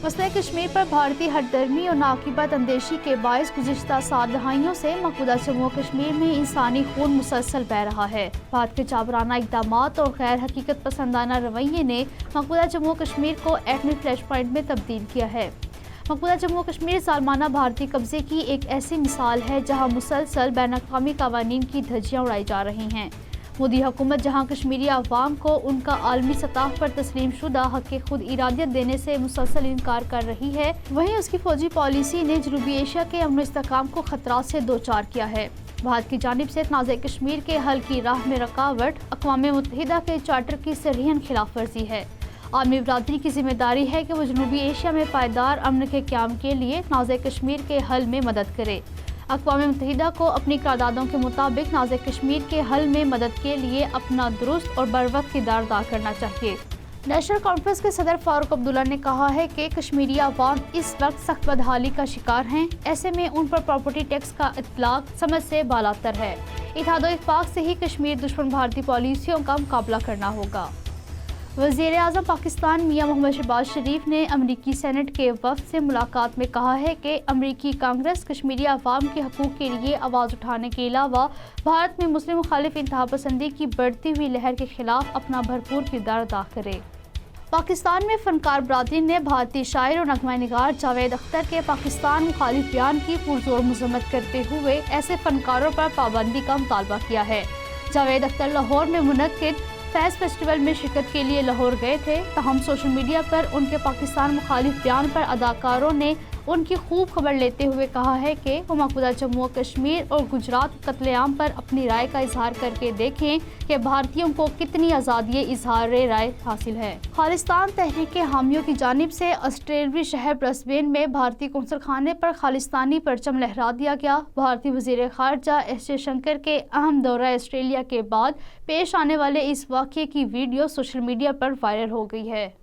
मसले कश्मीर पर भारतीय हटदर्मी और नाकिबत अंदेशी के बायस गुज़िश्ता 7 दहाइयों से मकबूजा जम्मू कश्मीर में इंसानी खून मुसलसल बह रहा है। भारत के जाबराना इक़दामात और गैर हकीकत पसंदाना रवैये ने मकबूजा जम्मू कश्मीर को एटमी फ्लैश पॉइंट में तब्दील किया है। मकबूजा जम्मू कश्मीर ज़ालमाना भारतीय कब्जे की एक ऐसी मिसाल है जहाँ मुसलसल बैनुल-अक़वामी क़वानीन की धज्जियाँ उड़ाई जा रही हैं। मोदी हुकूमत जहां कश्मीरी अवाम को उनका आलमी सतह पर तस्लीम शुदा हक़ खुद इरादियत देने से मुसलसल इनकार कर रही है, वहीं उसकी फौजी पॉलिसी ने जनूबी एशिया के अमन इस्तेहकाम को खतरात से दो चार किया है। भारत की जानिब से तनाज़े कश्मीर के हल की राह में रुकावट अक़वाम मुत्तहिदा के चार्टर की सरहियन खिलाफ वर्जी है। आलमी बरादरी की जिम्मेदारी है कि वो जनूबी एशिया में पायदार अमन के क़याम के लिए तनाज़े कश्मीर के हल में मदद करे। अक़वाम मुत्तहिदा को अपनी करारदादों के मुताबिक तनाज़े कश्मीर के हल में मदद के लिए अपना दुरुस्त और बरवक्त किरदार अदा करना चाहिए। नेशनल कॉन्फ्रेंस के सदर फारूक अब्दुल्ला ने कहा है कि कश्मीरी अवाम इस वक्त सख्त बदहाली का शिकार हैं। ऐसे में उन पर प्रॉपर्टी टैक्स का इतलाक समझ से बालातर है। इत्तेहाद और इत्तेफाक से ही कश्मीर दुश्मन भारतीय पॉलिसियों का मुकाबला करना होगा। वज़ीर आज़म पाकिस्तान मियां मोहम्मद शहबाज शरीफ ने अमरीकी सेनेट के वफ़द से मुलाकात में कहा है कि अमरीकी कांग्रेस कश्मीरी अवाम के हकूक़ के लिए आवाज़ उठाने के अलावा भारत में मुस्लिम मुखालिफ इंतहा पसंदी की बढ़ती हुई लहर के खिलाफ अपना भरपूर किरदार अदा करे। पाकिस्तान में फ़नकार बरादरी ने भारतीय शायर और नगमा निगार जावेद अख्तर के पाकिस्तान मुखालिफ बयान की पुरजोर मज़म्मत करते हुए ऐसे फ़नकारों पर पाबंदी का मुतालबा किया है। जावेद अख्तर लाहौर में मुनक्किद फैज़ फेस्टिवल में शिरकत के लिए लाहौर गए थे, तहम सोशल मीडिया पर उनके पाकिस्तान मुखालिफ बयान पर अदाकारों ने उनकी खूब खबर लेते हुए कहा है कि वो मकबूजा जम्मू कश्मीर और गुजरात कत्लेआम पर अपनी राय का इजहार करके देखें कि भारतीयों को कितनी आज़ादी इजहार राय हासिल है। खालिस्तान तहरीक के हामियों की जानिब से ऑस्ट्रेलियावी शहर ब्रिस्बेन में भारतीय कौंसल खाने पर खालिस्तानी परचम लहरा दिया गया। भारतीय वज़ीर ख़ारजा एस जयशंकर के अहम दौरा ऑस्ट्रेलिया के बाद पेश आने वाले इस वाक़ये की वीडियो सोशल मीडिया पर वायरल हो गई है।